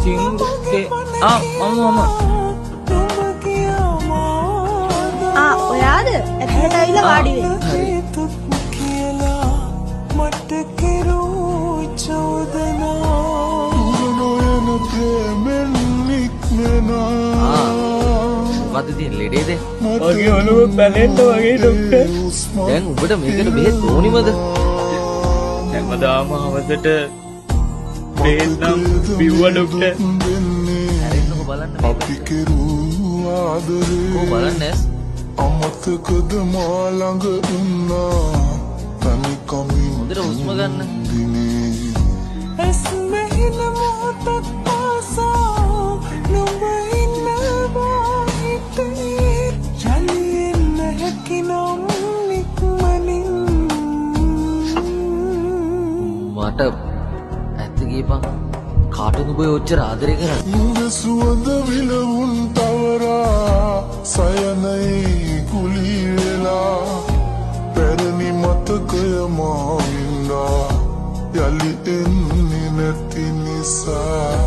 चिंके मम्मा ඔයාද ඇත්තට ඇවිල්ලා වාඩි වෙන්න. මොකද්ද තියෙන ලෙඩේද? මගේ ඔළුව පැලෙන්න වගේ ડોක්ටර්. දැන් උඹට මේකට බෙහෙත් ඕනිමද? හැමදාම හවසට බෙහෙත් නම් බිව්වා ડોක්ටර්. හැරෙන්නකො බලන්න මේක. කො බලන්න ඇස්. අමතකද මා ළඟ උන්නා තනිකමින් හොඳට හුස්ම ගන්න. ඇස් මෙහින මොහොතක් පාසා නුඹ ඉන්නවා හිතේ ජලියෙන්න හැකිනම් නික්මනින් මට ඇත්ත කියපන්. කාටද ඔබ ඔච්චර ආදරය කරන්නේ? නුඹ සුවඳ විලවුන් තවරා සයනයි කුලී වෙලා පැරණි මතකය මාවින්දා යලි එන්නේ නැති නිසා